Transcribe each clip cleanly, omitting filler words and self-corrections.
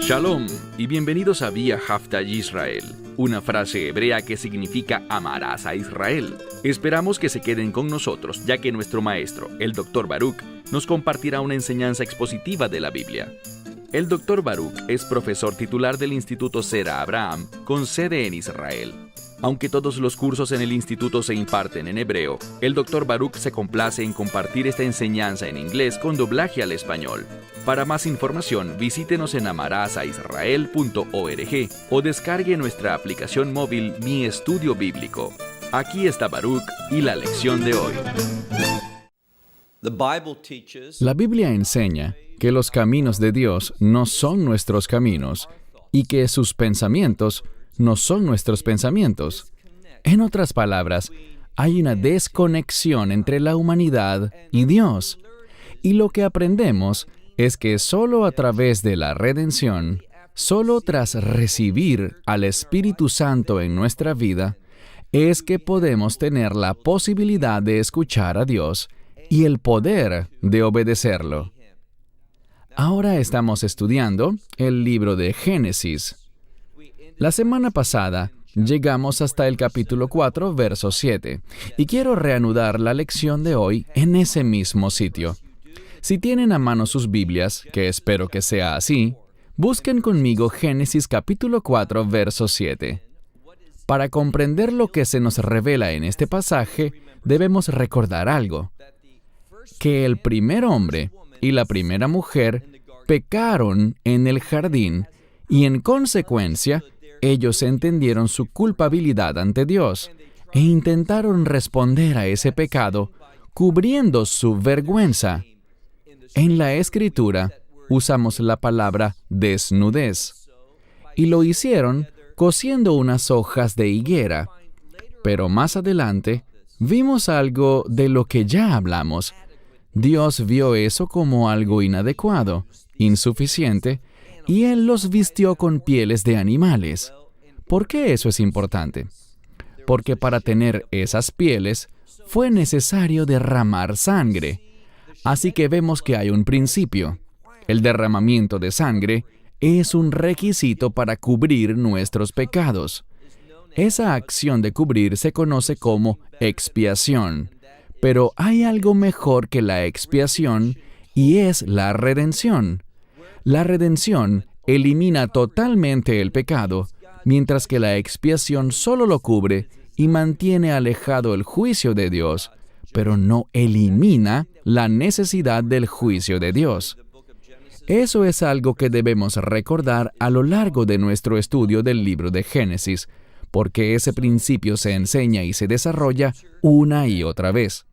Shalom y bienvenidos a Vía Hafta Yisrael, una frase hebrea que significa amarás a Israel. Esperamos que se queden con nosotros, ya que nuestro maestro, el Dr. Baruch, nos compartirá una enseñanza expositiva de la Biblia. El Dr. Baruch es profesor titular del Instituto Sera Abraham, con sede en Israel. Aunque todos los cursos en el instituto se imparten en hebreo, el Dr. Baruch se complace en compartir esta enseñanza en inglés con doblaje al español. Para más información, visítenos en amarasaisrael.org o descargue nuestra aplicación móvil Mi Estudio Bíblico. Aquí está Baruch y la lección de hoy. La Biblia enseña que los caminos de Dios no son nuestros caminos y que sus pensamientos no son nuestros pensamientos. En otras palabras, hay una desconexión entre la humanidad y Dios. Y lo que aprendemos es que solo a través de la redención, solo tras recibir al Espíritu Santo en nuestra vida, es que podemos tener la posibilidad de escuchar a Dios y el poder de obedecerlo. Ahora estamos estudiando el libro de Génesis. La semana pasada llegamos hasta el capítulo 4, verso 7, y quiero reanudar la lección de hoy en ese mismo sitio. Si tienen a mano sus Biblias, que espero que sea así, busquen conmigo Génesis capítulo 4, verso 7. Para comprender lo que se nos revela en este pasaje, debemos recordar algo: que el primer hombre y la primera mujer pecaron en el jardín y en consecuencia, ellos entendieron su culpabilidad ante Dios e intentaron responder a ese pecado cubriendo su vergüenza. En la Escritura usamos la palabra desnudez, y lo hicieron cosiendo unas hojas de higuera. Pero más adelante vimos algo de lo que ya hablamos. Dios vio eso como algo inadecuado, insuficiente, y Él los vistió con pieles de animales. ¿Por qué eso es importante? Porque para tener esas pieles fue necesario derramar sangre. Así que vemos que hay un principio. El derramamiento de sangre es un requisito para cubrir nuestros pecados. Esa acción de cubrir se conoce como expiación. Pero hay algo mejor que la expiación y es la redención. La redención elimina totalmente el pecado, mientras que la expiación solo lo cubre y mantiene alejado el juicio de Dios, pero no elimina la necesidad del juicio de Dios. Eso es algo que debemos recordar a lo largo de nuestro estudio del libro de Génesis, porque ese principio se enseña y se desarrolla una y otra vez.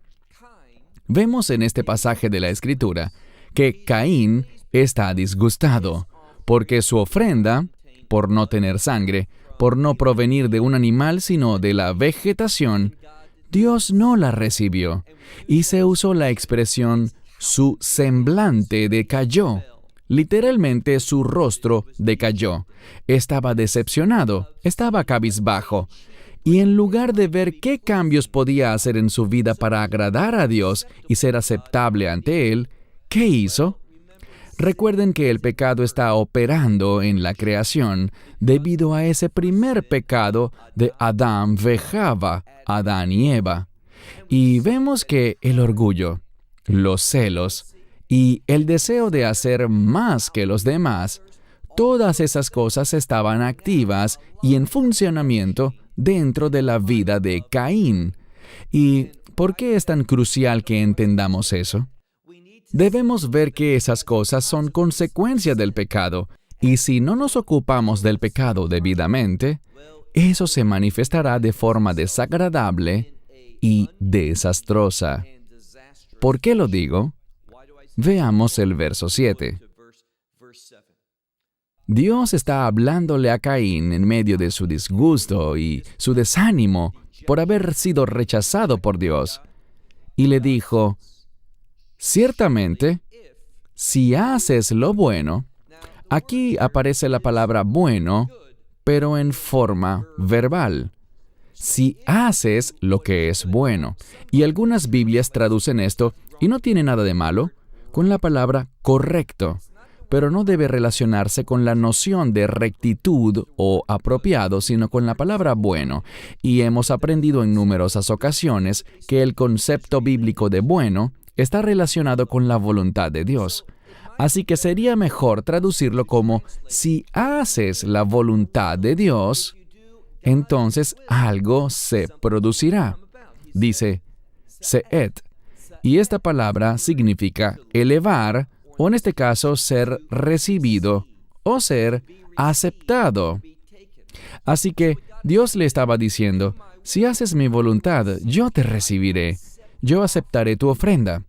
Vemos en este pasaje de la Escritura que Caín está disgustado, porque su ofrenda, por no tener sangre, por no provenir de un animal sino de la vegetación, Dios no la recibió, y se usó la expresión su semblante decayó. Literalmente su rostro decayó. Estaba decepcionado, estaba cabizbajo, y en lugar de ver qué cambios podía hacer en su vida para agradar a Dios y ser aceptable ante Él, ¿qué hizo? Recuerden que el pecado está operando en la creación debido a ese primer pecado de Adán ve Java, Adán y Eva. Y vemos que el orgullo, los celos y el deseo de hacer más que los demás, todas esas cosas estaban activas y en funcionamiento dentro de la vida de Caín. ¿Y por qué es tan crucial que entendamos eso? Debemos ver que esas cosas son consecuencia del pecado, y si no nos ocupamos del pecado debidamente, eso se manifestará de forma desagradable y desastrosa. ¿Por qué lo digo? Veamos el verso 7. Dios está hablándole a Caín en medio de su disgusto y su desánimo por haber sido rechazado por Dios, y le dijo: ciertamente, si haces lo bueno, aquí aparece la palabra bueno, pero en forma verbal. Si haces lo que es bueno. Y algunas Biblias traducen esto, y no tiene nada de malo, con la palabra correcto. pero no debe relacionarse con la noción de rectitud o apropiado, sino con la palabra bueno. Y hemos aprendido en numerosas ocasiones que el concepto bíblico de bueno está relacionado con la voluntad de Dios. Así que sería mejor traducirlo como si haces la voluntad de Dios, entonces algo se producirá. Dice seet. Y esta palabra significa elevar, o en este caso ser recibido o ser aceptado. Así que Dios le estaba diciendo, si haces mi voluntad, yo te recibiré, yo aceptaré tu ofrenda.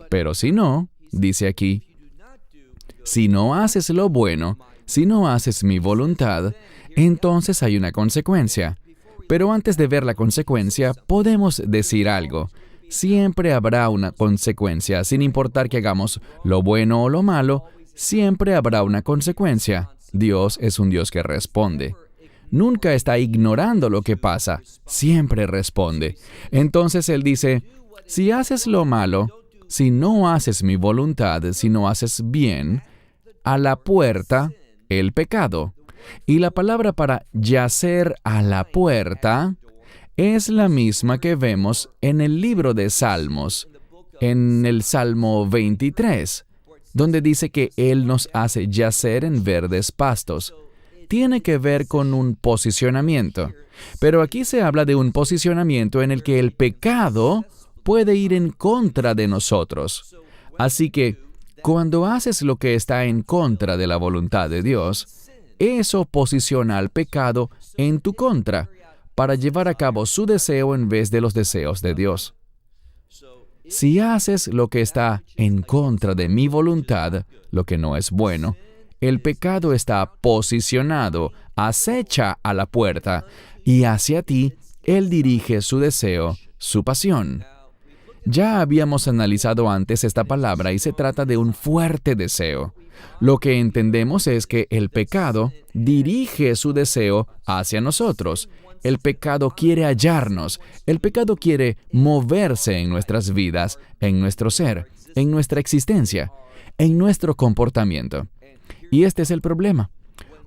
Pero si no, dice aquí, si no haces lo bueno, si no haces mi voluntad, entonces hay una consecuencia. Pero antes de ver la consecuencia, podemos decir algo. Siempre habrá una consecuencia, sin importar que hagamos lo bueno o lo malo, siempre habrá una consecuencia. Dios es un Dios que responde. Nunca está ignorando lo que pasa, siempre responde. Entonces Él dice, si haces lo malo, si no haces mi voluntad, si no haces bien, a la puerta, el pecado. Y la palabra para yacer a la puerta es la misma que vemos en el libro de Salmos, en el Salmo 23, donde dice que Él nos hace yacer en verdes pastos. Tiene que ver con un posicionamiento. Pero aquí se habla de un posicionamiento en el que el pecado puede ir en contra de nosotros. Así que, cuando haces lo que está en contra de la voluntad de Dios, eso posiciona al pecado en tu contra, para llevar a cabo su deseo en vez de los deseos de Dios. Si haces lo que está en contra de mi voluntad, lo que no es bueno, el pecado está posicionado, acecha a la puerta, y hacia ti Él dirige su deseo, su pasión. Ya habíamos analizado antes esta palabra y se trata de un fuerte deseo. Lo que entendemos es que el pecado dirige su deseo hacia nosotros. El pecado quiere hallarnos. El pecado quiere moverse en nuestras vidas, en nuestro ser, en nuestra existencia, en nuestro comportamiento. Y este es el problema.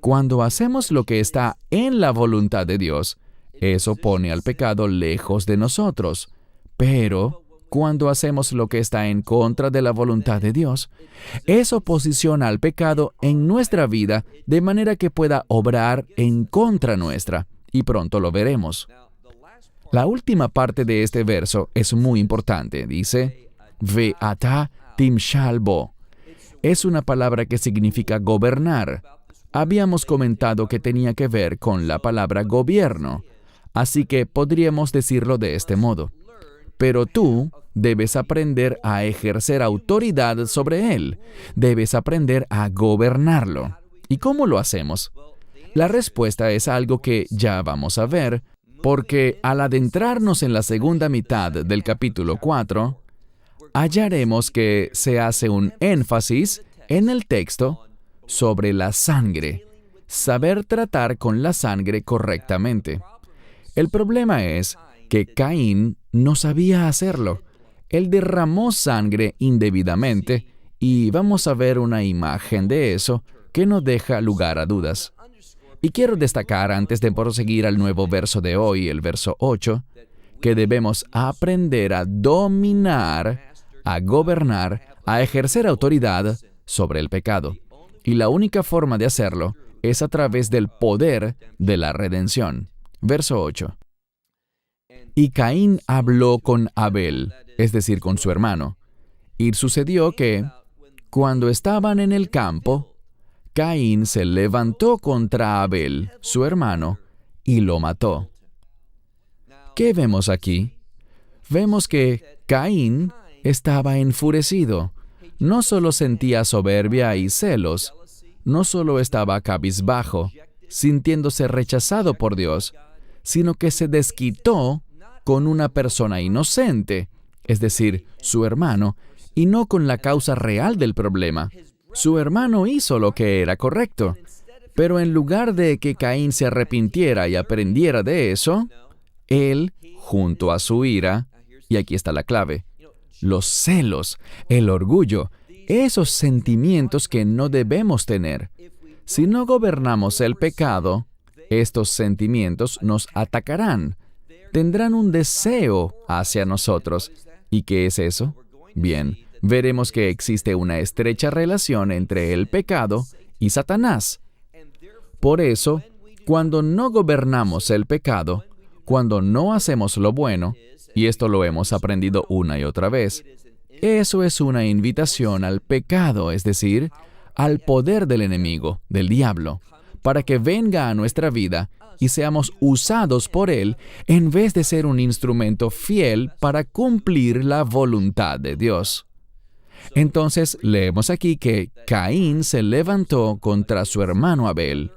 Cuando hacemos lo que está en la voluntad de Dios, eso pone al pecado lejos de nosotros. Pero cuando hacemos lo que está en contra de la voluntad de Dios, eso posiciona al pecado en nuestra vida de manera que pueda obrar en contra nuestra. Y pronto lo veremos. La última parte de este verso es muy importante. Dice, Ve'ata timshal bo. Es una palabra que significa gobernar. Habíamos comentado que tenía que ver con la palabra gobierno. Así que podríamos decirlo de este modo. Pero tú debes aprender a ejercer autoridad sobre él. Debes aprender a gobernarlo. ¿Y cómo lo hacemos? La respuesta es algo que ya vamos a ver, porque al adentrarnos en la segunda mitad del capítulo 4, hallaremos que se hace un énfasis en el texto sobre la sangre, saber tratar con la sangre correctamente. El problema es que Caín no sabía hacerlo. Él derramó sangre indebidamente y vamos a ver una imagen de eso que no deja lugar a dudas. Y quiero destacar, antes de proseguir al nuevo verso de hoy, el verso 8, que debemos aprender a dominar, a gobernar, a ejercer autoridad sobre el pecado. Y la única forma de hacerlo es a través del poder de la redención. Verso 8. Y Caín habló con Abel, es decir, con su hermano. Y sucedió que, cuando estaban en el campo, Caín se levantó contra Abel, su hermano, y lo mató. ¿Qué vemos aquí? Vemos que Caín estaba enfurecido. No solo sentía soberbia y celos, no solo estaba cabizbajo, sintiéndose rechazado por Dios, sino que se desquitó con una persona inocente, es decir, su hermano, y no con la causa real del problema. Su hermano hizo lo que era correcto, pero en lugar de que Caín se arrepintiera y aprendiera de eso, él, junto a su ira, y aquí está la clave, los celos, el orgullo esos sentimientos que no debemos tener. Si no gobernamos el pecado, estos sentimientos nos atacarán. Tendrán un deseo hacia nosotros. ¿Y qué es eso? Bien, veremos que existe una estrecha relación entre el pecado y Satanás. Por eso, cuando no gobernamos el pecado, cuando no hacemos lo bueno, y esto lo hemos aprendido una y otra vez, eso es una invitación al pecado, es decir, al poder del enemigo, del diablo, para que venga a nuestra vida y seamos usados por él en vez de ser un instrumento fiel para cumplir la voluntad de Dios. Entonces, leemos aquí que Caín se levantó contra su hermano Abel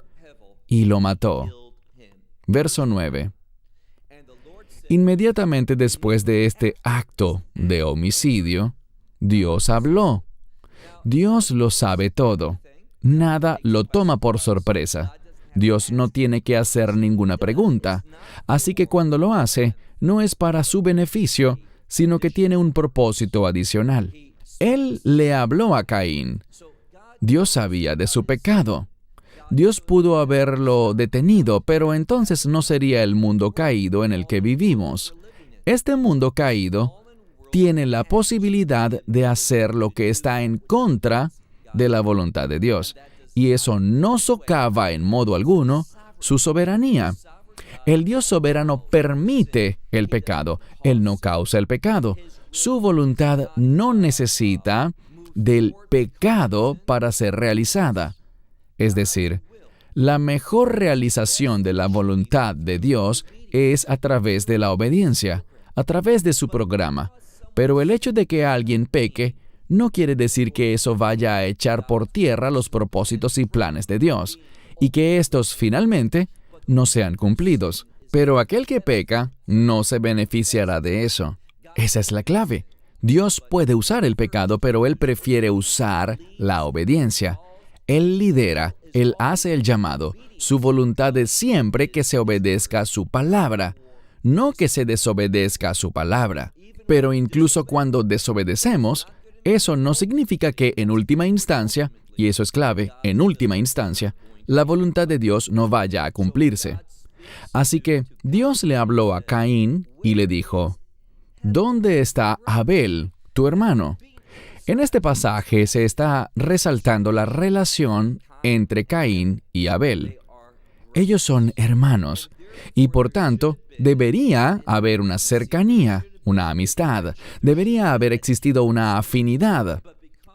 y lo mató. Verso 9. Inmediatamente después de este acto de homicidio, Dios habló. Dios lo sabe todo. Nada lo toma por sorpresa. Dios no tiene que hacer ninguna pregunta. Así que cuando lo hace, no es para su beneficio, sino que tiene un propósito adicional. Él le habló a Caín. Dios sabía de su pecado. Dios pudo haberlo detenido, pero entonces no sería el mundo caído en el que vivimos. Este mundo caído tiene la posibilidad de hacer lo que está en contra de la voluntad de Dios, y eso no socava en modo alguno su soberanía. El Dios soberano permite el pecado, Él no causa el pecado. Su voluntad no necesita del pecado para ser realizada. Es decir, la mejor realización de la voluntad de Dios es a través de la obediencia, a través de su programa. Pero el hecho de que alguien peque no quiere decir que eso vaya a echar por tierra los propósitos y planes de Dios, y que estos finalmente no sean cumplidos. Pero aquel que peca no se beneficiará de eso. Esa es la clave. Dios puede usar el pecado, pero Él prefiere usar la obediencia. Él lidera, Él hace el llamado. Su voluntad es siempre que se obedezca a su palabra, no que se desobedezca a su palabra. Pero incluso cuando desobedecemos, eso no significa que en última instancia, y eso es clave, en última instancia, la voluntad de Dios no vaya a cumplirse. Así que Dios le habló a Caín y le dijo, ¿dónde está Abel, tu hermano? En este pasaje se está resaltando la relación entre Caín y Abel. Ellos son hermanos, y por tanto, debería haber una cercanía, una amistad, debería haber existido una afinidad.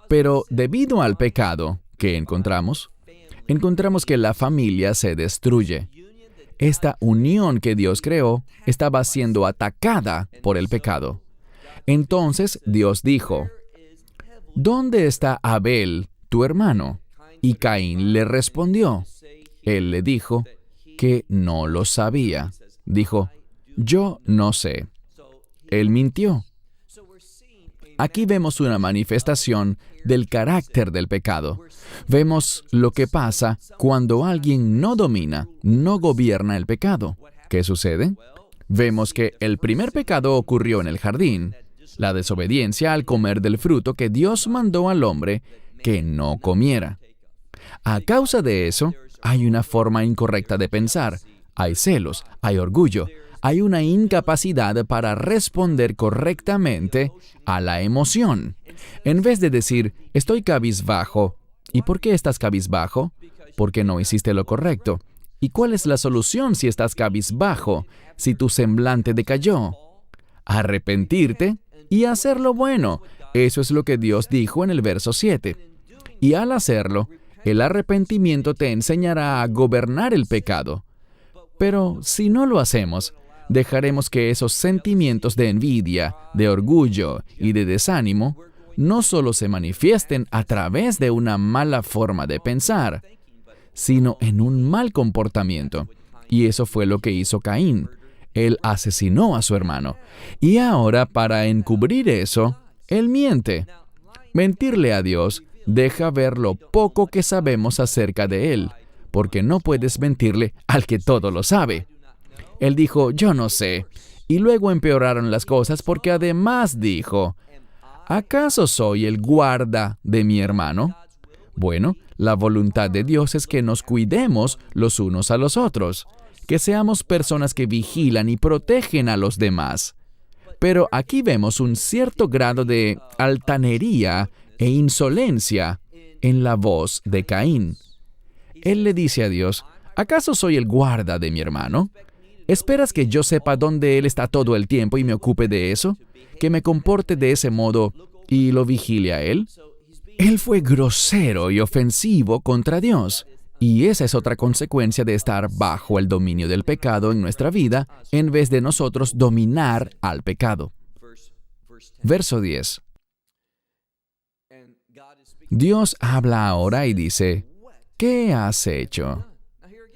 Pero debido al pecado que encontramos que la familia se destruye. Esta unión que Dios creó estaba siendo atacada por el pecado. Entonces Dios dijo, ¿dónde está Abel, tu hermano? Y Caín le respondió. Él le dijo que no lo sabía. Dijo, yo no sé. Él mintió. Aquí vemos una manifestación del carácter del pecado. Vemos lo que pasa cuando alguien no domina, no gobierna el pecado. ¿Qué sucede? Vemos que el primer pecado ocurrió en el jardín, la desobediencia al comer del fruto que Dios mandó al hombre que no comiera. A causa de eso, hay una forma incorrecta de pensar, hay celos, hay orgullo, hay una incapacidad para responder correctamente a la emoción. En vez de decir, estoy cabizbajo, ¿y por qué estás cabizbajo? Porque no hiciste lo correcto. ¿Y cuál es la solución si estás cabizbajo, si tu semblante decayó? Arrepentirte y hacer lo bueno. Eso es lo que Dios dijo en el verso 7. Y al hacerlo, el arrepentimiento te enseñará a gobernar el pecado. Pero si no lo hacemos, dejaremos que esos sentimientos de envidia, de orgullo y de desánimo no solo se manifiesten a través de una mala forma de pensar, sino en un mal comportamiento. Y eso fue lo que hizo Caín. Él asesinó a su hermano. Y ahora, para encubrir eso, él miente. Mentirle a Dios deja ver lo poco que sabemos acerca de Él, porque no puedes mentirle al que todo lo sabe. Él dijo, yo no sé. Y luego empeoraron las cosas porque además dijo, ¿Acaso soy el guarda de mi hermano? Bueno, la voluntad de Dios es que nos cuidemos los unos a los otros, que seamos personas que vigilan y protegen a los demás. Pero aquí vemos un cierto grado de altanería e insolencia en la voz de Caín. Él le dice a Dios, ¿acaso soy el guarda de mi hermano? ¿Esperas que yo sepa dónde él está todo el tiempo y me ocupe de eso? ¿Que me comporte de ese modo y lo vigile a él? Él fue grosero y ofensivo contra Dios. Y esa es otra consecuencia de estar bajo el dominio del pecado en nuestra vida, en vez de nosotros dominar al pecado. Verso 10. Dios habla ahora y dice, ¿qué has hecho?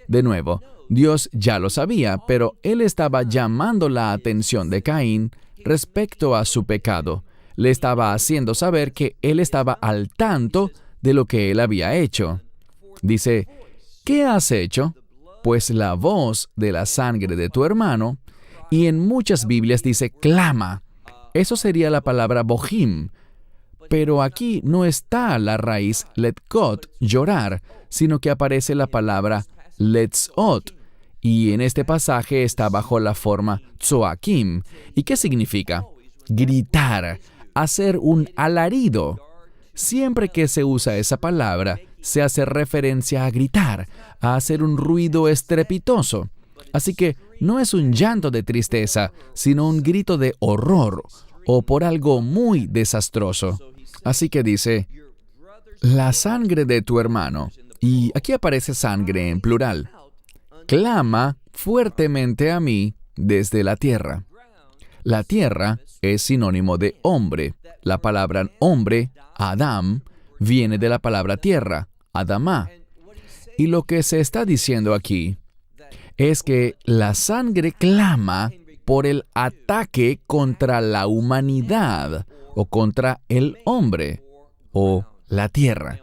De nuevo, Dios ya lo sabía, pero Él estaba llamando la atención de Caín respecto a su pecado. Le estaba haciendo saber que Él estaba al tanto de lo que él había hecho. Dice, ¿qué has hecho? Pues la voz de la sangre de tu hermano, y en muchas Biblias dice clama. Eso sería la palabra bohim. Pero aquí no está la raíz letkot, llorar, sino que aparece la palabra letzot, y en este pasaje está bajo la forma tzoakim. ¿Y qué significa? Gritar, hacer un alarido. Siempre que se usa esa palabra, se hace referencia a gritar, a hacer un ruido estrepitoso. Así que no es un llanto de tristeza, sino un grito de horror, o por algo muy desastroso. Así que dice, la sangre de tu hermano, y aquí aparece sangre en plural, clama fuertemente a mí desde la tierra. La tierra es sinónimo de hombre. La palabra hombre, Adam, viene de la palabra tierra, Adamá. Y lo que se está diciendo aquí es que la sangre clama por el ataque contra la humanidad, o contra el hombre, o la tierra.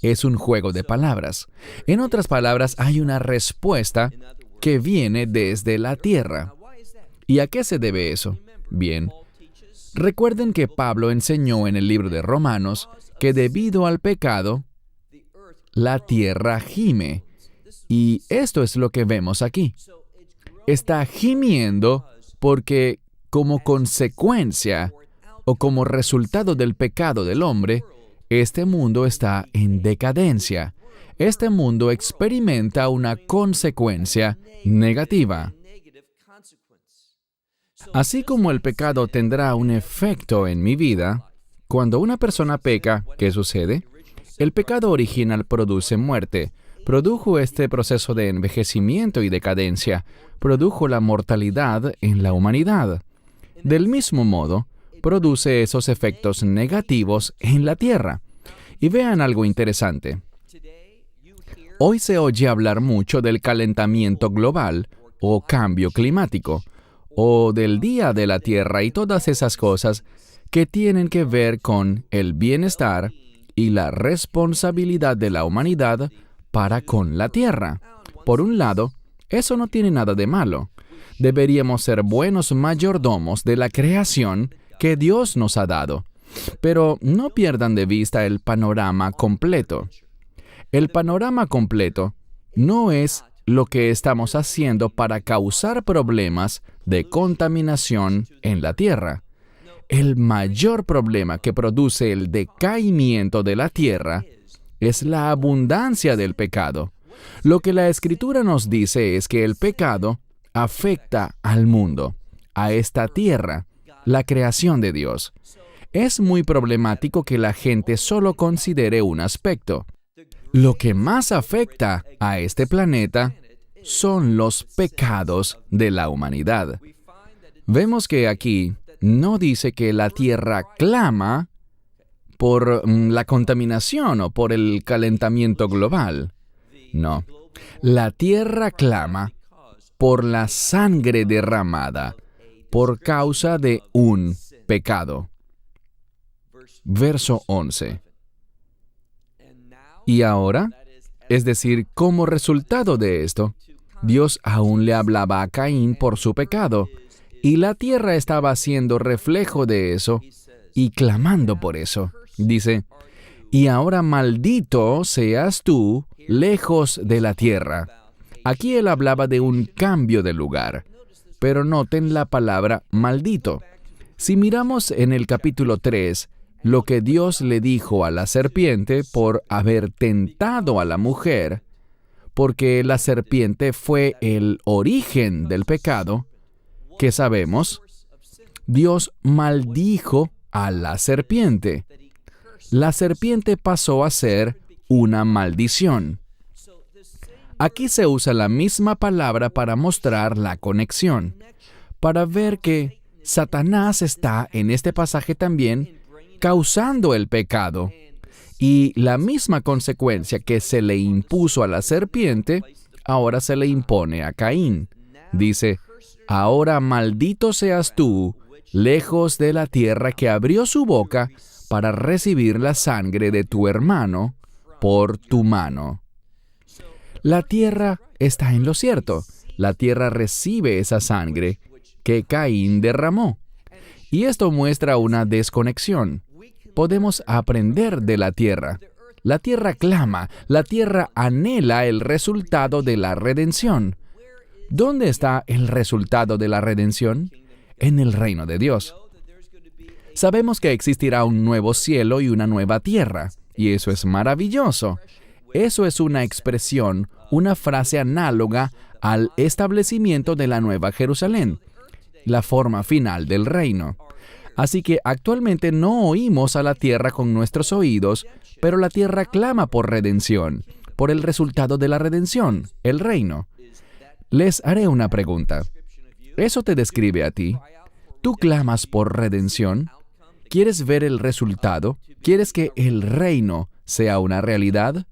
Es un juego de palabras. En otras palabras, hay una respuesta que viene desde la tierra. ¿Y a qué se debe eso? Bien, recuerden que Pablo enseñó en el libro de Romanos que debido al pecado, la tierra gime. Y esto es lo que vemos aquí. Está gimiendo porque como consecuencia o como resultado del pecado del hombre, este mundo está en decadencia. Este mundo experimenta una consecuencia negativa. Así como el pecado tendrá un efecto en mi vida, cuando una persona peca, ¿qué sucede? El pecado original produce muerte. Produjo este proceso de envejecimiento y decadencia. Produjo la mortalidad en la humanidad. Del mismo modo, produce esos efectos negativos en la tierra. Y vean algo interesante. Hoy se oye hablar mucho del calentamiento global o cambio climático, o del Día de la Tierra y todas esas cosas que tienen que ver con el bienestar y la responsabilidad de la humanidad para con la Tierra. Por un lado, eso no tiene nada de malo. Deberíamos ser buenos mayordomos de la creación que Dios nos ha dado. Pero no pierdan de vista el panorama completo. El panorama completo no es lo que estamos haciendo para causar problemas de contaminación en la tierra. El mayor problema que produce el decaimiento de la tierra es la abundancia del pecado. Lo que la Escritura nos dice es que el pecado afecta al mundo, a esta tierra, la creación de Dios. Es muy problemático que la gente solo considere un aspecto. Lo que más afecta a este planeta son los pecados de la humanidad. Vemos que aquí no dice que la tierra clama por la contaminación o por el calentamiento global. No, la tierra clama por la sangre derramada por causa de un pecado. Verso 11. Y ahora, es decir, como resultado de esto, Dios aún le hablaba a Caín por su pecado, y la tierra estaba haciendo reflejo de eso, y clamando por eso. Dice, y ahora maldito seas tú lejos de la tierra. Aquí él hablaba de un cambio de lugar, pero noten la palabra maldito. Si miramos en el capítulo 3, lo que Dios le dijo a la serpiente por haber tentado a la mujer, porque la serpiente fue el origen del pecado, ¿qué sabemos? Dios maldijo a la serpiente. La serpiente pasó a ser una maldición. Aquí se usa la misma palabra para mostrar la conexión, para ver que Satanás está en este pasaje también causando el pecado. Y la misma consecuencia que se le impuso a la serpiente, ahora se le impone a Caín. Dice, ahora maldito seas tú, lejos de la tierra que abrió su boca para recibir la sangre de tu hermano por tu mano. La tierra está en lo cierto. La tierra recibe esa sangre que Caín derramó. Y esto muestra una desconexión. Podemos aprender de la tierra. La tierra clama, la tierra anhela el resultado de la redención. ¿Dónde está el resultado de la redención? En el reino de Dios. Sabemos que existirá un nuevo cielo y una nueva tierra, y eso es maravilloso. Eso es una expresión, una frase análoga al establecimiento de la Nueva Jerusalén, la forma final del reino. Así que actualmente no oímos a la tierra con nuestros oídos, pero la tierra clama por redención, por el resultado de la redención, el reino. Les haré una pregunta. ¿Eso te describe a ti? ¿Tú clamas por redención? ¿Quieres ver el resultado? ¿Quieres que el reino sea una realidad?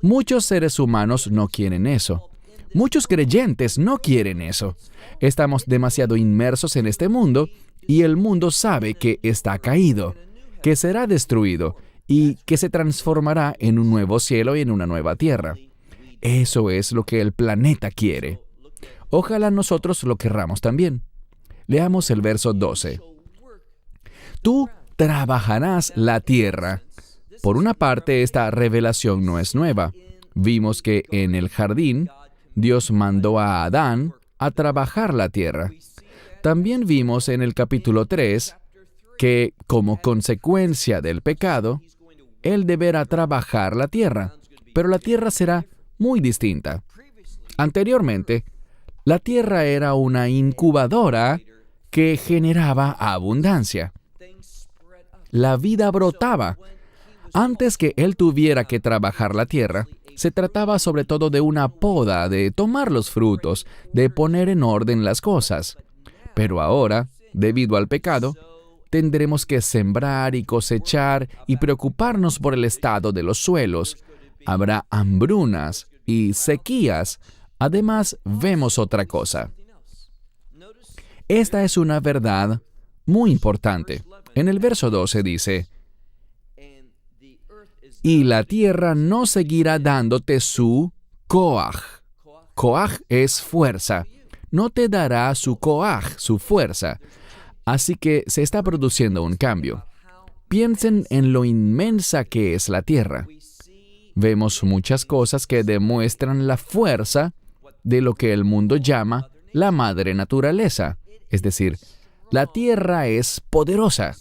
Muchos seres humanos no quieren eso. Muchos creyentes no quieren eso. Estamos demasiado inmersos en este mundo y el mundo sabe que está caído, que será destruido y que se transformará en un nuevo cielo y en una nueva tierra. Eso es lo que el planeta quiere. Ojalá nosotros lo querramos también. Leamos el verso 12. Tú trabajarás la tierra. Por una parte, esta revelación no es nueva. Vimos que en el jardín, Dios mandó a Adán a trabajar la tierra. También vimos en el capítulo 3 que, como consecuencia del pecado, Él deberá trabajar la tierra, pero la tierra será muy distinta. Anteriormente, la tierra era una incubadora que generaba abundancia. La vida brotaba. Antes que Él tuviera que trabajar la tierra, se trataba sobre todo de una poda, de tomar los frutos, de poner en orden las cosas. Pero ahora, debido al pecado, tendremos que sembrar y cosechar y preocuparnos por el estado de los suelos. Habrá hambrunas y sequías. Además, vemos otra cosa. Esta es una verdad muy importante. En el verso 12 dice, y la tierra no seguirá dándote su coaj. Coaj es fuerza. No te dará su coaj, su fuerza. Así que se está produciendo un cambio. Piensen en lo inmensa que es la tierra. Vemos muchas cosas que demuestran la fuerza de lo que el mundo llama la madre naturaleza. Es decir, la tierra es poderosa.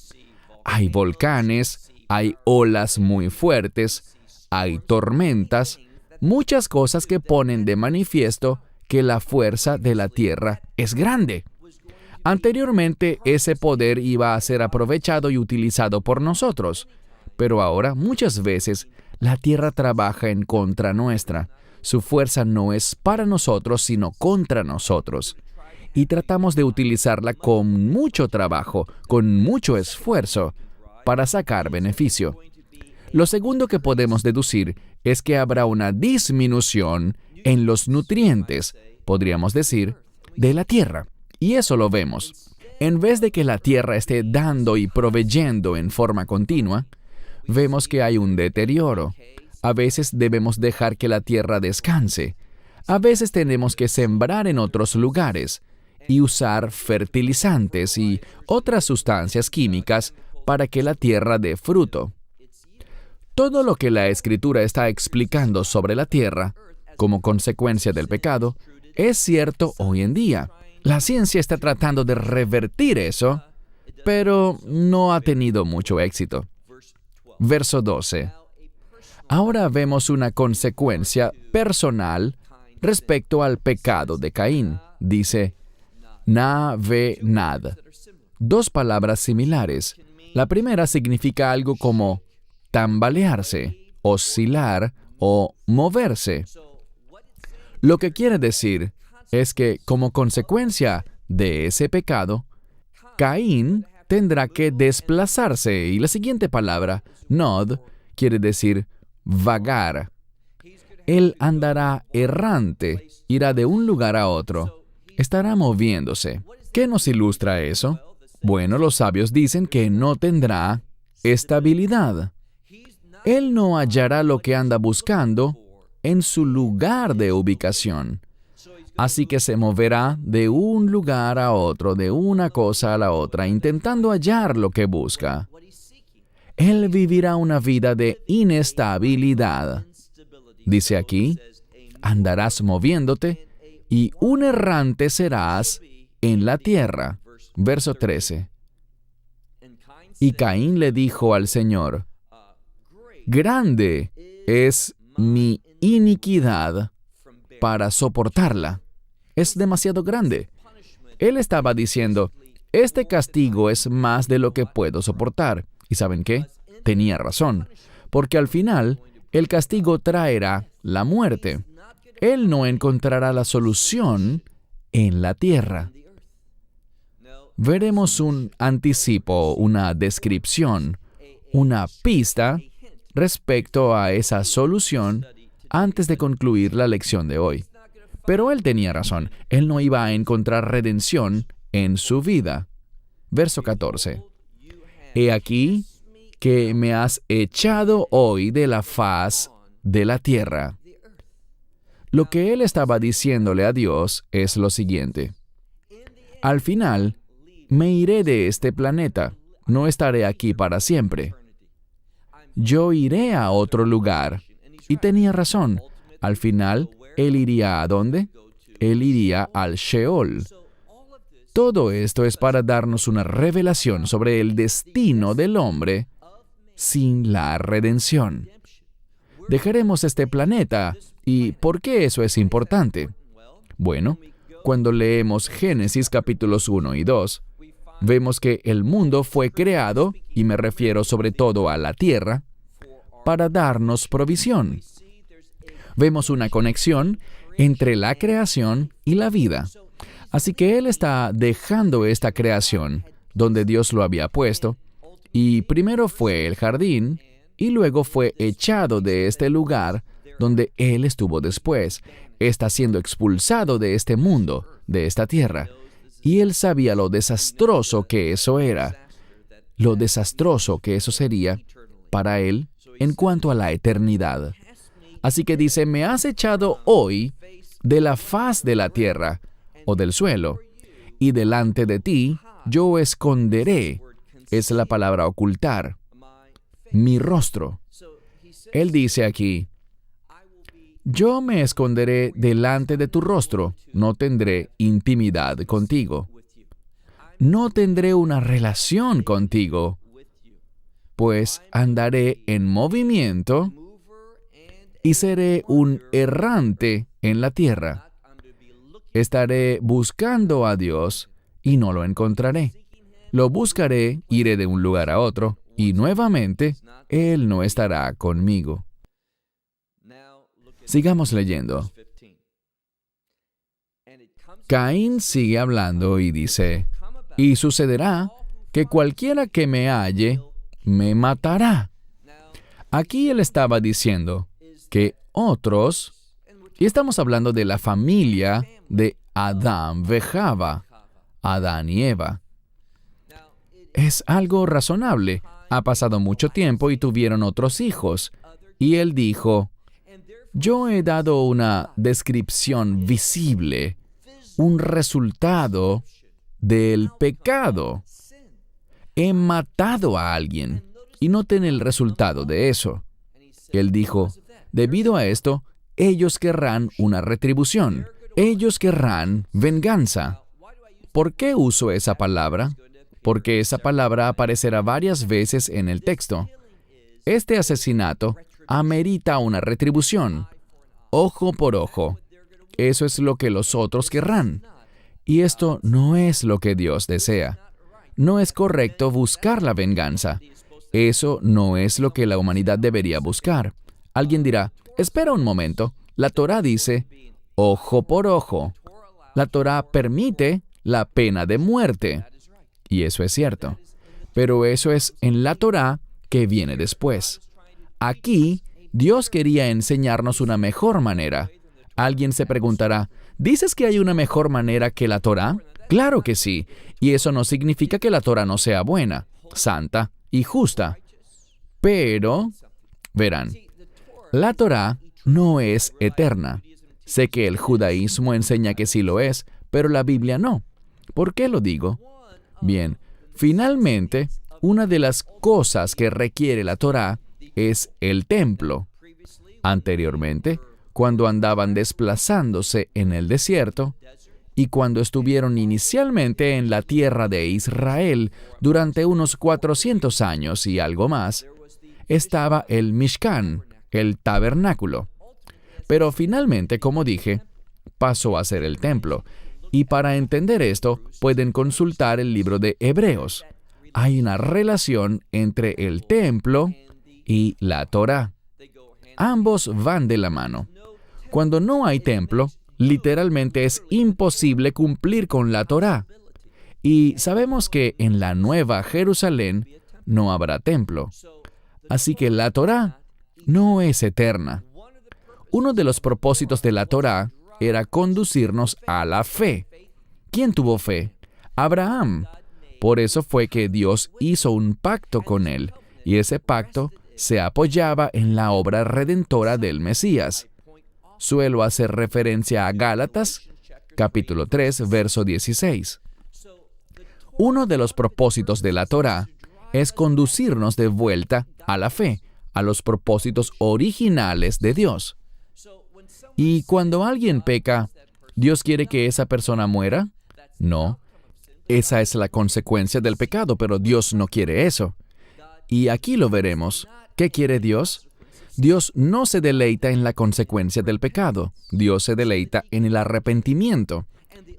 Hay volcanes, hay olas muy fuertes, hay tormentas, muchas cosas que ponen de manifiesto que la fuerza de la tierra es grande. Anteriormente, ese poder iba a ser aprovechado y utilizado por nosotros, pero ahora muchas veces la tierra trabaja en contra nuestra. Su fuerza no es para nosotros, sino contra nosotros. Y tratamos de utilizarla con mucho trabajo, con mucho esfuerzo, para sacar beneficio. Lo segundo que podemos deducir es que habrá una disminución en los nutrientes, podríamos decir, de la tierra. Y eso lo vemos. En vez de que la tierra esté dando y proveyendo en forma continua, vemos que hay un deterioro. A veces debemos dejar que la tierra descanse. A veces tenemos que sembrar en otros lugares y usar fertilizantes y otras sustancias químicas para que la tierra dé fruto. Todo lo que la Escritura está explicando sobre la tierra, como consecuencia del pecado, es cierto hoy en día. La ciencia está tratando de revertir eso, pero no ha tenido mucho éxito. Verso 12. Ahora vemos una consecuencia personal respecto al pecado de Caín. Dice, na-ve-nad. Dos palabras similares. La primera significa algo como tambalearse, oscilar o moverse. Lo que quiere decir es que como consecuencia de ese pecado, Caín tendrá que desplazarse, y la siguiente palabra, nod, quiere decir vagar. Él andará errante, irá de un lugar a otro, estará moviéndose. ¿Qué nos ilustra eso? Bueno, los sabios dicen que no tendrá estabilidad. Él no hallará lo que anda buscando en su lugar de ubicación. Así que se moverá de un lugar a otro, de una cosa a la otra, intentando hallar lo que busca. Él vivirá una vida de inestabilidad. Dice aquí, andarás moviéndote y un errante serás en la tierra. Verso 13. Y Caín le dijo al Señor, grande es mi iniquidad para soportarla. Es demasiado grande. Él estaba diciendo, este castigo es más de lo que puedo soportar. ¿Y saben qué? Tenía razón, porque al final el castigo traerá la muerte. Él no encontrará la solución en la tierra. Veremos un anticipo, una descripción, una pista respecto a esa solución antes de concluir la lección de hoy. Pero él tenía razón. Él no iba a encontrar redención en su vida. Verso 14. He aquí que me has echado hoy de la faz de la tierra. Lo que él estaba diciéndole a Dios es lo siguiente. Al final, me iré de este planeta. No estaré aquí para siempre. Yo iré a otro lugar. Y tenía razón. Al final, él iría ¿a dónde? Él iría al Sheol. Todo esto es para darnos una revelación sobre el destino del hombre sin la redención. Dejaremos este planeta. ¿Y por qué eso es importante? Bueno, cuando leemos Génesis capítulos 1 y 2, vemos que el mundo fue creado, y me refiero sobre todo a la tierra, para darnos provisión. Vemos una conexión entre la creación y la vida. Así que Él está dejando esta creación, donde Dios lo había puesto, y primero fue el jardín, y luego fue echado de este lugar donde Él estuvo después. Está siendo expulsado de este mundo, de esta tierra. Y Él sabía lo desastroso que eso era, lo desastroso que eso sería para Él en cuanto a la eternidad. Así que dice, me has echado hoy de la faz de la tierra, o del suelo, y delante de ti yo esconderé, es la palabra ocultar, mi rostro. Él dice aquí, yo me esconderé delante de tu rostro, no tendré intimidad contigo. No tendré una relación contigo, pues andaré en movimiento y seré un errante en la tierra. Estaré buscando a Dios y no lo encontraré. Lo buscaré, iré de un lugar a otro, y nuevamente Él no estará conmigo. Sigamos leyendo. Caín sigue hablando y dice, y sucederá que cualquiera que me halle, me matará. Aquí él estaba diciendo que otros, y estamos hablando de la familia de Adán y Java, Adán y Eva. Es algo razonable. Ha pasado mucho tiempo y tuvieron otros hijos. Y él dijo, yo he dado una descripción visible, un resultado del pecado. he matado a alguien. Y noten el resultado de eso. Él dijo, debido a esto, ellos querrán una retribución. Ellos querrán venganza. ¿Por qué uso esa palabra? Porque esa palabra aparecerá varias veces en el texto. Este asesinato amerita una retribución. Ojo por ojo. Eso es lo que los otros querrán. Y esto no es lo que Dios desea. No es correcto buscar la venganza. Eso no es lo que la humanidad debería buscar. Alguien dirá, espera un momento. La Torá dice, ojo por ojo. La Torá permite la pena de muerte. Y eso es cierto. Pero eso es en la Torá que viene después. Aquí, Dios quería enseñarnos una mejor manera. Alguien se preguntará, ¿dices que hay una mejor manera que la Torá? Claro que sí. Y eso no significa que la Torá no sea buena, santa y justa. Pero, verán, la Torá no es eterna. Sé que el judaísmo enseña que sí lo es, pero la Biblia no. ¿Por qué lo digo? Bien, finalmente, una de las cosas que requiere la Torá es el templo. Anteriormente, cuando andaban desplazándose en el desierto, y cuando estuvieron inicialmente en la tierra de Israel durante unos 400 años y algo más, estaba el Mishkan, el tabernáculo. Pero finalmente, como dije, pasó a ser el templo. Y para entender esto, pueden consultar el libro de Hebreos. Hay una relación entre el templo y la Torá. Ambos van de la mano. Cuando no hay templo, literalmente es imposible cumplir con la Torá. Y sabemos que en la Nueva Jerusalén no habrá templo. Así que la Torá no es eterna. Uno de los propósitos de la Torá era conducirnos a la fe. ¿Quién tuvo fe? Abraham. Por eso fue que Dios hizo un pacto con él, y ese pacto se apoyaba en la obra redentora del Mesías. Suelo hacer referencia a Gálatas, capítulo 3, verso 16. Uno de los propósitos de la Torá es conducirnos de vuelta a la fe, a los propósitos originales de Dios. Y cuando alguien peca, ¿Dios quiere que esa persona muera? No. Esa es la consecuencia del pecado, pero Dios no quiere eso. Y aquí lo veremos. ¿Qué quiere Dios? Dios no se deleita en la consecuencia del pecado. Dios se deleita en el arrepentimiento,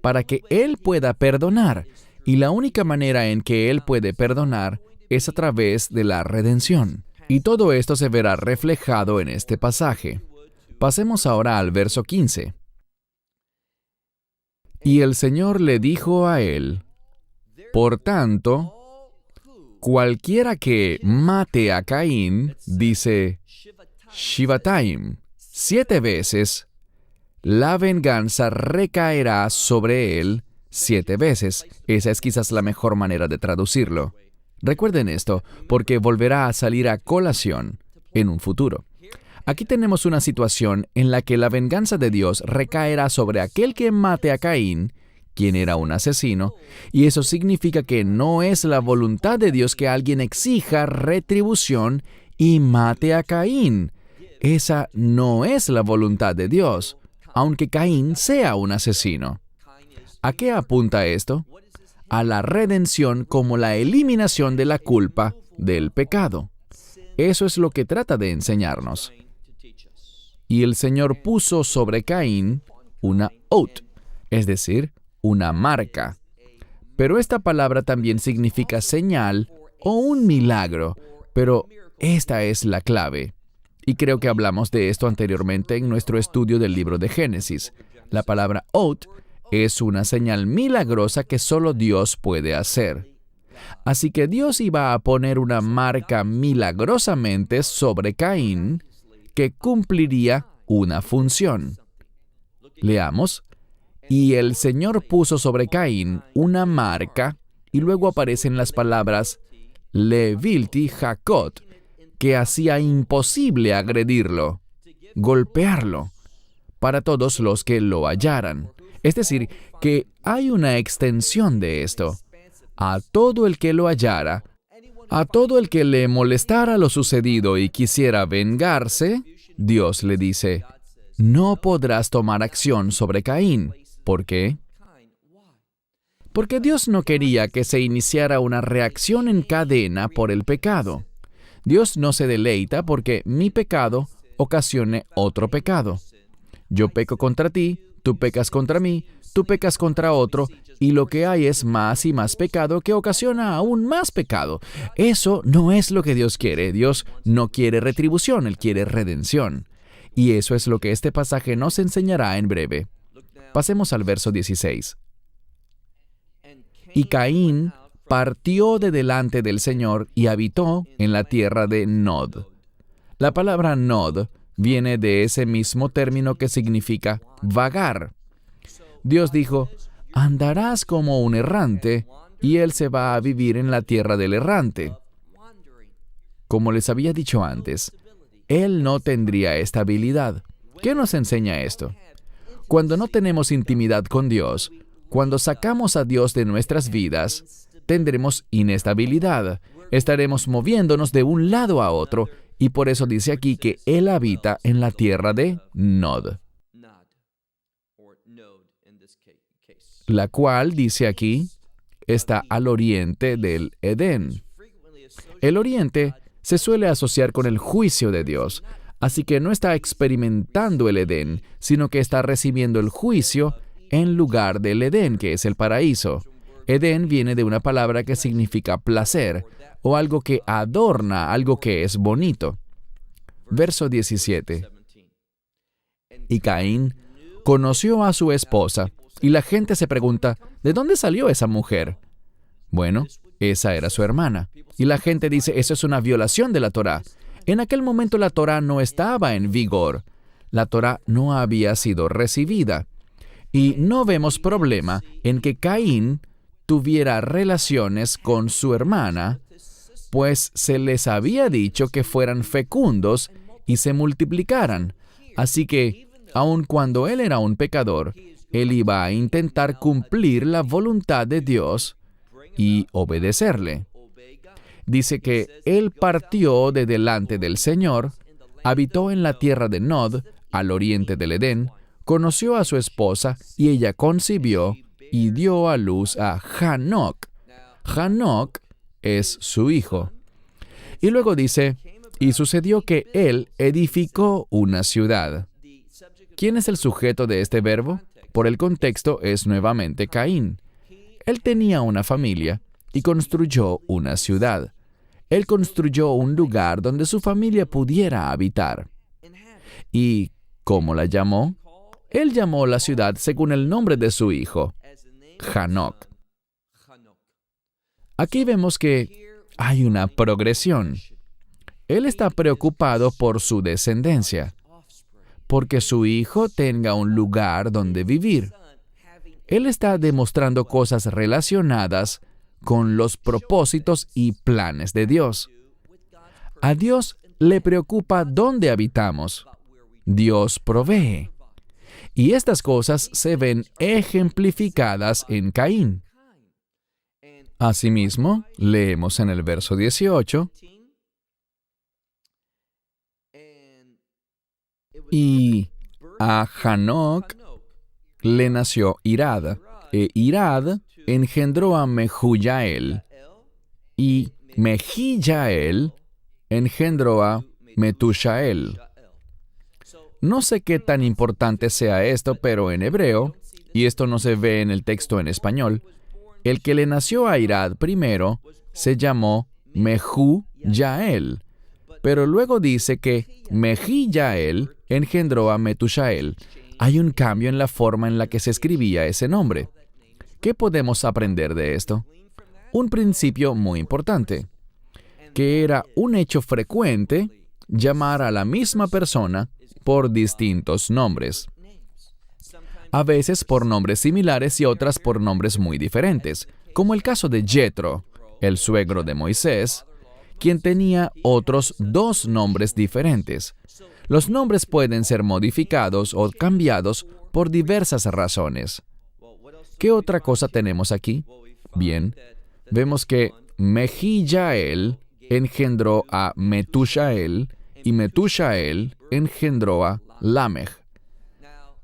para que Él pueda perdonar. Y la única manera en que Él puede perdonar es a través de la redención. Y todo esto se verá reflejado en este pasaje. Pasemos ahora al verso 15. Y el Señor le dijo a él, por tanto, cualquiera que mate a Caín, dice Shivatayim, 7 veces, la venganza recaerá sobre él 7 veces. Esa es quizás la mejor manera de traducirlo. Recuerden esto, porque volverá a salir a colación en un futuro. Aquí tenemos una situación en la que la venganza de Dios recaerá sobre aquel que mate a Caín, quien era un asesino, y eso significa que no es la voluntad de Dios que alguien exija retribución y mate a Caín. Esa no es la voluntad de Dios, aunque Caín sea un asesino. ¿A qué apunta esto? A la redención como la eliminación de la culpa del pecado. Eso es lo que trata de enseñarnos. Y el Señor puso sobre Caín una ot, es decir, una marca. Pero esta palabra también significa señal o un milagro, pero esta es la clave. Y creo que hablamos de esto anteriormente en nuestro estudio del libro de Génesis. La palabra ot es una señal milagrosa que solo Dios puede hacer. Así que Dios iba a poner una marca milagrosamente sobre Caín que cumpliría una función. Leamos. Y el Señor puso sobre Caín una marca, y luego aparecen las palabras Levilti Hakot, que hacía imposible agredirlo, golpearlo, para todos los que lo hallaran. Es decir, que hay una extensión de esto. a todo el que lo hallara, a todo el que le molestara lo sucedido y quisiera vengarse, Dios le dice, no podrás tomar acción sobre Caín. ¿Por qué? Porque Dios no quería que se iniciara una reacción en cadena por el pecado. Dios no se deleita porque mi pecado ocasione otro pecado. Yo peco contra ti, tú pecas contra mí, tú pecas contra otro, y lo que hay es más y más pecado que ocasiona aún más pecado. Eso no es lo que Dios quiere. Dios no quiere retribución, Él quiere redención. Y eso es lo que este pasaje nos enseñará en breve. Pasemos al verso 16. Y Caín partió de delante del Señor y habitó en la tierra de Nod. La palabra Nod viene de ese mismo término que significa vagar. Dios dijo, andarás como un errante, y él se va a vivir en la tierra del errante. Como les había dicho antes, él no tendría estabilidad. ¿Qué nos enseña esto? Cuando no tenemos intimidad con Dios, cuando sacamos a Dios de nuestras vidas, tendremos inestabilidad. Estaremos moviéndonos de un lado a otro, y por eso dice aquí que él habita en la tierra de Nod, la cual, dice aquí, está al oriente del Edén. El oriente se suele asociar con el juicio de Dios, así que no está experimentando el Edén, sino que está recibiendo el juicio en lugar del Edén, que es el paraíso. Edén viene de una palabra que significa placer, o algo que adorna, algo que es bonito. Verso 17. Y Caín conoció a su esposa, y la gente se pregunta, ¿de dónde salió esa mujer? Bueno, esa era su hermana. Y la gente dice, eso es una violación de la Torá. En aquel momento la Torá no estaba en vigor. La Torá no había sido recibida. Y no vemos problema en que Caín tuviera relaciones con su hermana, pues se les había dicho que fueran fecundos y se multiplicaran. Así que, aun cuando él era un pecador, él iba a intentar cumplir la voluntad de Dios y obedecerle. Dice que él partió de delante del Señor, habitó en la tierra de Nod, al oriente del Edén, conoció a su esposa y ella concibió y dio a luz a Hanoc. Hanoc es su hijo. Y luego dice, y sucedió que él edificó una ciudad. ¿Quién es el sujeto de este verbo? Por el contexto es nuevamente Caín. Él tenía una familia y construyó una ciudad. Él construyó un lugar donde su familia pudiera habitar. ¿Y cómo la llamó? Él llamó la ciudad según el nombre de su hijo, Hanoc. Aquí vemos que hay una progresión. Él está preocupado por su descendencia, porque su hijo tenga un lugar donde vivir. Él está demostrando cosas relacionadas con los propósitos y planes de Dios. A Dios le preocupa dónde habitamos. Dios provee. Y estas cosas se ven ejemplificadas en Caín. Asimismo, leemos en el verso 18, y a Hanoc le nació Irad, e Irad engendró a Mehujael, y Mehijael engendró a Metushael. No sé qué tan importante sea esto, pero en hebreo, y esto no se ve en el texto en español, el que le nació a Irad primero se llamó Mehujael, pero luego dice que Mehijael engendró a Metushael. Hay un cambio en la forma en la que se escribía ese nombre. ¿Qué podemos aprender de esto? Un principio muy importante, que era un hecho frecuente llamar a la misma persona por distintos nombres. A veces por nombres similares y otras por nombres muy diferentes, como el caso de Jetro, el suegro de Moisés, quien tenía otros 2 nombres diferentes. Los nombres pueden ser modificados o cambiados por diversas razones. ¿Qué otra cosa tenemos aquí? Bien, vemos que Mejillael engendró a Metushael y Metushael engendró a Lamech.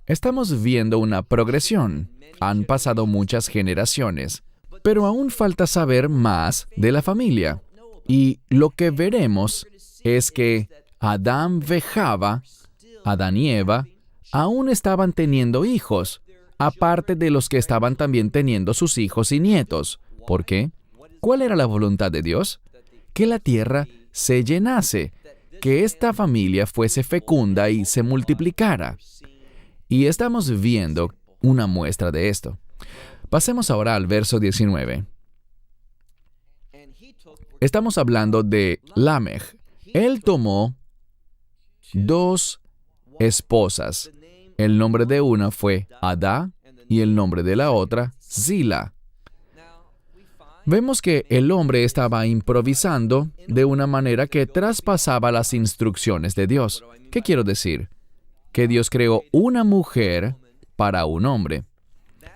Estamos viendo una progresión. Han pasado muchas generaciones, pero aún falta saber más de la familia. Y lo que veremos es que Adán y Java, Adán y Eva, aún estaban teniendo hijos, aparte de los que estaban también teniendo sus hijos y nietos. ¿Por qué? ¿Cuál era la voluntad de Dios? Que la tierra se llenase, que esta familia fuese fecunda y se multiplicara. Y estamos viendo una muestra de esto. Pasemos ahora al verso 19. Estamos hablando de Lamech. Él tomó 2 esposas. El nombre de una fue Adá y el nombre de la otra, Zila. Vemos que el hombre estaba improvisando de una manera que traspasaba las instrucciones de Dios. ¿Qué quiero decir? Que Dios creó una mujer para un hombre.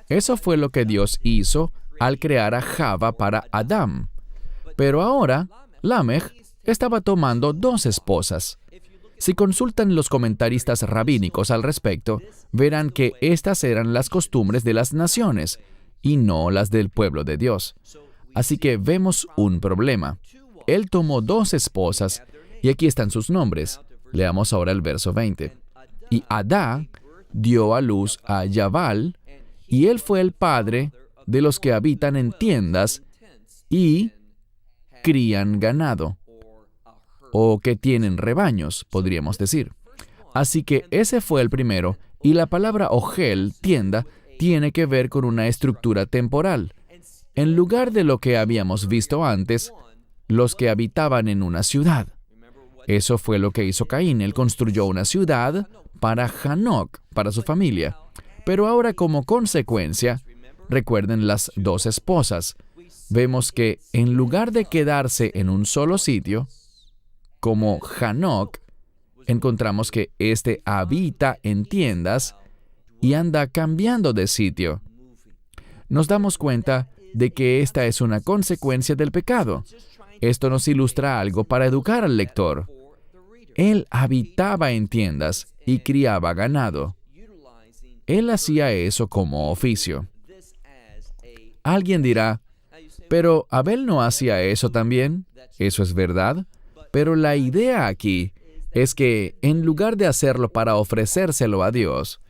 Eso fue lo que Dios hizo al crear a Java para Adán. Pero ahora, Lamech estaba tomando 2 esposas. Si consultan los comentaristas rabínicos al respecto, verán que estas eran las costumbres de las naciones y no las del pueblo de Dios. Así que vemos un problema. Él tomó 2 esposas y aquí están sus nombres. Leamos ahora el verso 20. Y Adá dio a luz a Yabal, y él fue el padre de los que habitan en tiendas y crían ganado, o que tienen rebaños, podríamos decir. Así que ese fue el primero, y la palabra ogel, tienda, tiene que ver con una estructura temporal. En lugar de lo que habíamos visto antes, los que habitaban en una ciudad. Eso fue lo que hizo Caín. Él construyó una ciudad para Hanoc, para su familia. Pero ahora, como consecuencia, recuerden las 2 esposas. Vemos que en lugar de quedarse en un solo sitio, como Hanoc, encontramos que éste habita en tiendas y anda cambiando de sitio. Nos damos cuenta de que esta es una consecuencia del pecado. Esto nos ilustra algo para educar al lector. Él habitaba en tiendas y criaba ganado. Él hacía eso como oficio. Alguien dirá, pero Abel no hacía eso también. Eso es verdad. Pero la idea aquí es que en lugar de hacerlo para ofrecérselo a Dios,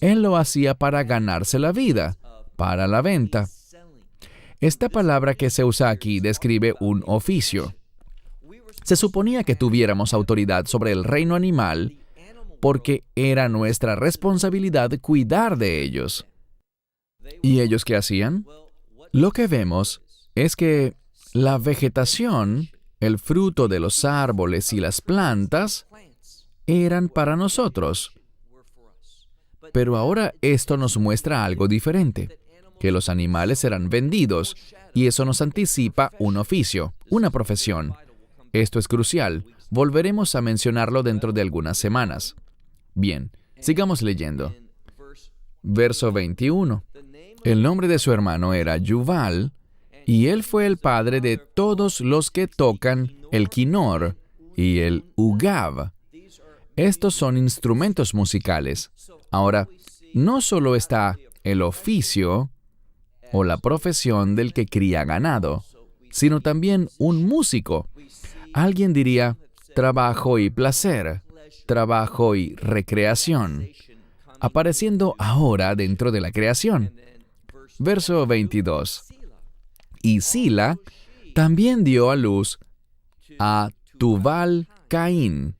él lo hacía para ganarse la vida, para la venta. Esta palabra que se usa aquí describe un oficio. Se suponía que tuviéramos autoridad sobre el reino animal porque era nuestra responsabilidad cuidar de ellos. ¿Y ellos qué hacían? Lo que vemos es que la vegetación, el fruto de los árboles y las plantas, eran para nosotros. Pero ahora esto nos muestra algo diferente, que los animales eran vendidos, y eso nos anticipa un oficio, una profesión. Esto es crucial. Volveremos a mencionarlo dentro de algunas semanas. Bien, sigamos leyendo. Verso 21. El nombre de su hermano era Yuval, y él fue el padre de todos los que tocan el quinor y el ugav. Estos son instrumentos musicales. Ahora, no solo está el oficio o la profesión del que cría ganado, sino también un músico. Alguien diría trabajo y placer, trabajo y recreación, apareciendo ahora dentro de la creación. Verso 22. Y Zila también dio a luz a Tubal Caín,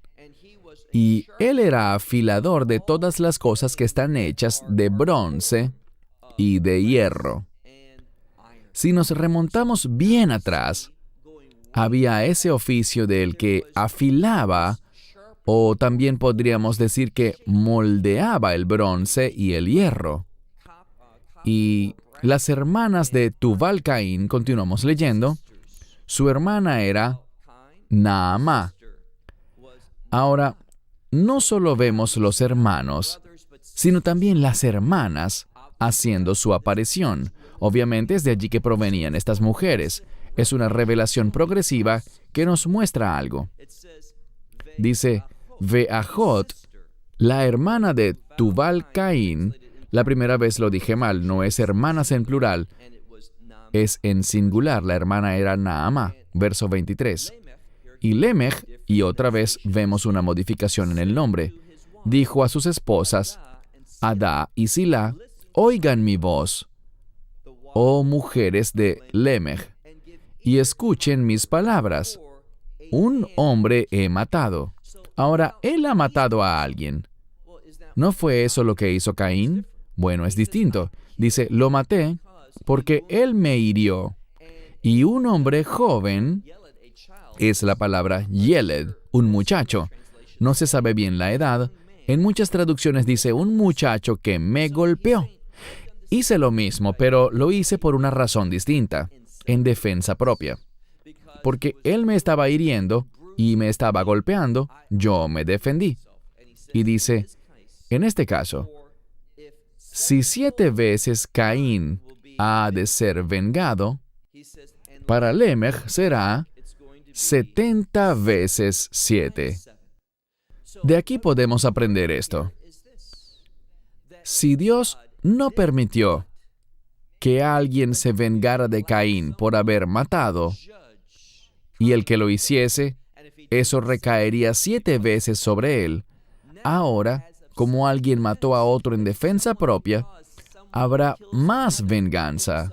y él era afilador de todas las cosas que están hechas de bronce y de hierro. Si nos remontamos bien atrás, había ese oficio del que afilaba, o también podríamos decir que moldeaba el bronce y el hierro. Y las hermanas de Tubal Caín, continuamos leyendo, su hermana era Naamá. Ahora, no solo vemos los hermanos, sino también las hermanas haciendo su aparición, Obviamente es de allí que provenían estas mujeres. Es una revelación progresiva que nos muestra algo. Dice, Veajot, la hermana de Tubal Caín. La primera vez lo dije mal, no es hermanas en plural, es en singular. La hermana era Naamá, verso 23. Y Lemech, y otra vez vemos una modificación en el nombre, dijo a sus esposas, Adá y Silá, oigan mi voz, oh mujeres de Lemech, y escuchen mis palabras. Un hombre he matado. Ahora, él ha matado a alguien. ¿No fue eso lo que hizo Caín? Bueno, es distinto. Dice, lo maté porque él me hirió. Y un hombre joven, es la palabra yeled, un muchacho. No se sabe bien la edad. En muchas traducciones dice, un muchacho que me golpeó. Hice lo mismo, pero lo hice por una razón distinta, en defensa propia. Porque él me estaba hiriendo y me estaba golpeando, yo me defendí. Y dice, en este caso, si 7 veces Caín ha de ser vengado, para Lemech será 70 veces 7. De aquí podemos aprender esto. Si Dios no permitió que alguien se vengara de Caín por haber matado, y el que lo hiciese, eso recaería 7 veces sobre él. Ahora, como alguien mató a otro en defensa propia, habrá más venganza.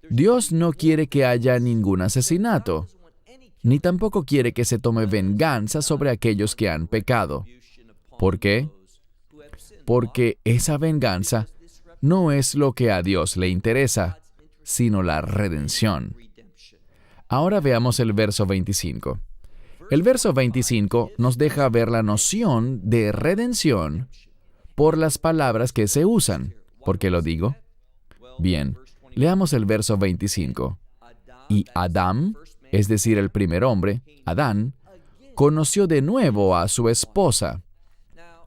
Dios no quiere que haya ningún asesinato, ni tampoco quiere que se tome venganza sobre aquellos que han pecado. ¿Por qué? Porque esa venganza no es lo que a Dios le interesa, sino la redención. Ahora veamos el verso 25. El verso 25 nos deja ver la noción de redención por las palabras que se usan. ¿Por qué lo digo? Bien, leamos el verso 25. Y Adán, es decir, el primer hombre, Adán, conoció de nuevo a su esposa.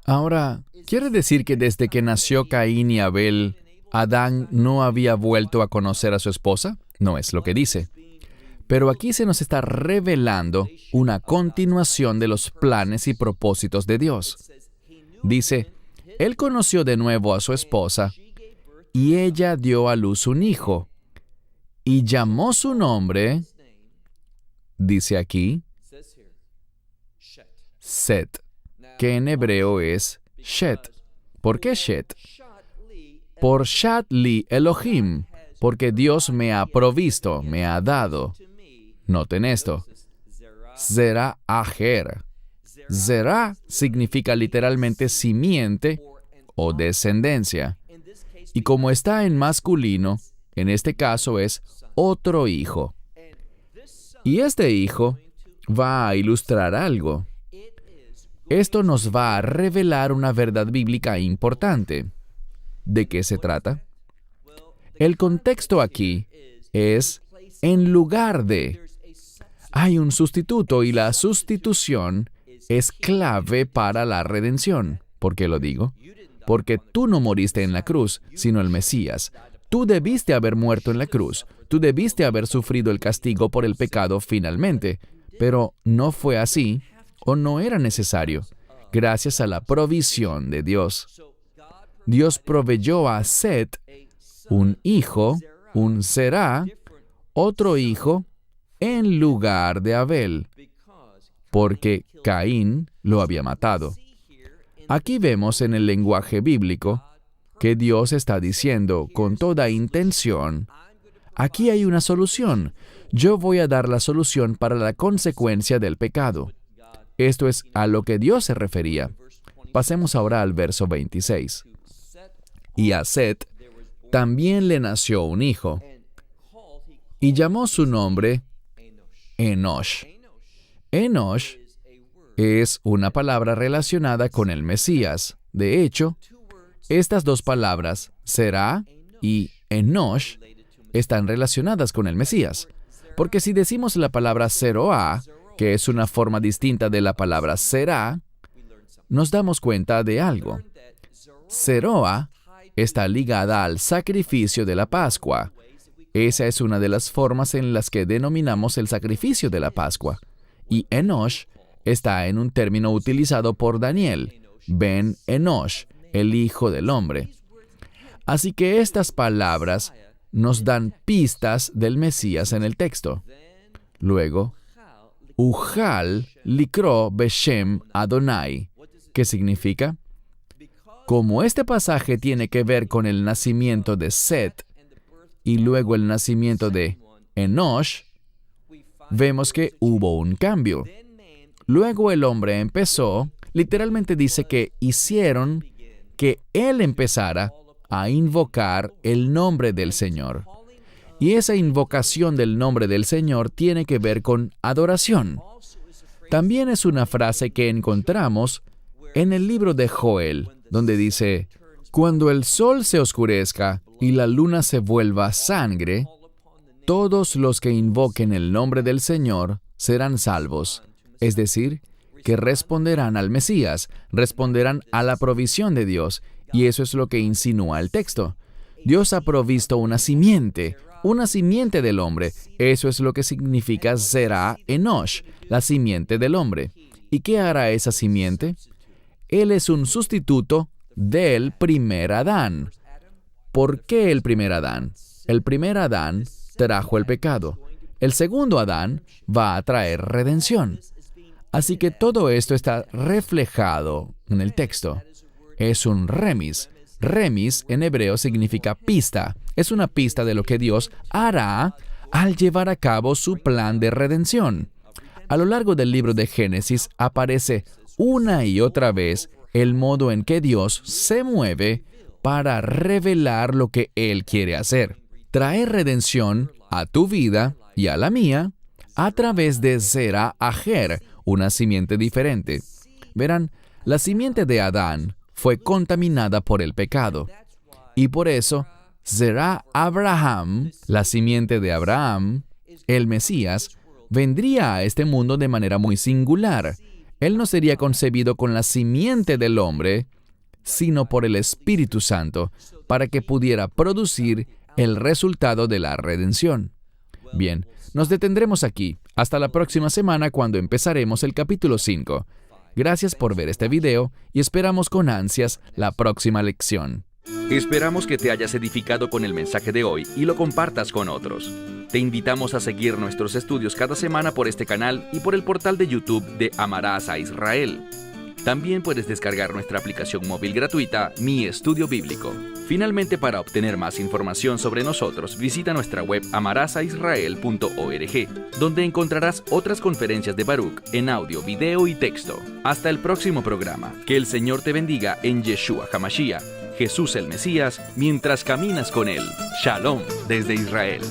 Ahora, ¿quiere decir que desde que nació Caín y Abel, Adán no había vuelto a conocer a su esposa? No es lo que dice. Pero aquí se nos está revelando una continuación de los planes y propósitos de Dios. Dice, él conoció de nuevo a su esposa, y ella dio a luz un hijo, y llamó su nombre, dice aquí, Set, que en hebreo es Shet. ¿Por qué Shet? Por Shat li Elohim, porque Dios me ha provisto, me ha dado. Noten esto. Zerah Aher. Zerah significa literalmente simiente o descendencia. Y como está en masculino, en este caso es otro hijo. Y este hijo va a ilustrar algo. Esto nos va a revelar una verdad bíblica importante. ¿De qué se trata? El contexto aquí es en lugar de. Hay un sustituto y la sustitución es clave para la redención. ¿Por qué lo digo? Porque tú no moriste en la cruz, sino el Mesías. Tú debiste haber muerto en la cruz. Tú debiste haber sufrido el castigo por el pecado finalmente. Pero no fue así, o no era necesario, gracias a la provisión de Dios. Dios proveyó a Set un hijo, un Zerah, otro hijo, en lugar de Abel, porque Caín lo había matado. Aquí vemos en el lenguaje bíblico que Dios está diciendo con toda intención, aquí hay una solución. Yo voy a dar la solución para la consecuencia del pecado. Esto es a lo que Dios se refería. Pasemos ahora al verso 26. Y a Set también le nació un hijo, y llamó su nombre Enosh. Enosh es una palabra relacionada con el Mesías. De hecho, estas dos palabras, Zerah y Enosh, están relacionadas con el Mesías. Porque si decimos la palabra Zeroah, que es una forma distinta de la palabra Zerah, nos damos cuenta de algo. Zeroah está ligada al sacrificio de la Pascua. Esa es una de las formas en las que denominamos el sacrificio de la Pascua. Y Enosh está en un término utilizado por Daniel, Ben Enosh, el Hijo del Hombre. Así que estas palabras nos dan pistas del Mesías en el texto. Luego, Ujal likro beshem Adonai, que significa, como este pasaje tiene que ver con el nacimiento de Set y luego el nacimiento de Enosh, vemos que hubo un cambio. Luego el hombre empezó, literalmente dice que hicieron que él empezara a invocar el nombre del Señor. Y esa invocación del nombre del Señor tiene que ver con adoración. También es una frase que encontramos en el libro de Joel, donde dice, cuando el sol se oscurezca y la luna se vuelva sangre, todos los que invoquen el nombre del Señor serán salvos. Es decir, que responderán al Mesías, responderán a la provisión de Dios, y eso es lo que insinúa el texto. Dios ha provisto una simiente del hombre. Eso es lo que significa Zerah Enosh, la simiente del hombre. ¿Y qué hará esa simiente? Él es un sustituto del primer Adán. ¿Por qué el primer Adán? El primer Adán trajo el pecado. El segundo Adán va a traer redención. Así que todo esto está reflejado en el texto. Es un remis. Remis en hebreo significa pista. Es una pista de lo que Dios hará al llevar a cabo su plan de redención. A lo largo del libro de Génesis aparece una y otra vez el modo en que Dios se mueve para revelar lo que Él quiere hacer. Traer redención a tu vida y a la mía a través de Zerah Ajer, una simiente diferente. Verán, la simiente de Adán fue contaminada por el pecado. Y por eso, Zerah Abraham, la simiente de Abraham, el Mesías, vendría a este mundo de manera muy singular. Él no sería concebido con la simiente del hombre, sino por el Espíritu Santo, para que pudiera producir el resultado de la redención. Bien, nos detendremos aquí. Hasta la próxima semana cuando empezaremos el capítulo 5. Gracias por ver este video y esperamos con ansias la próxima lección. Esperamos que te hayas edificado con el mensaje de hoy y lo compartas con otros. Te invitamos a seguir nuestros estudios cada semana por este canal y por el portal de YouTube de Amarás a Israel. También puedes descargar nuestra aplicación móvil gratuita, Mi Estudio Bíblico. Finalmente, para obtener más información sobre nosotros, visita nuestra web amarasaisrael.org, donde encontrarás otras conferencias de Baruch en audio, video y texto. Hasta el próximo programa. Que el Señor te bendiga en Yeshua HaMashiach, Jesús el Mesías, mientras caminas con Él. Shalom desde Israel.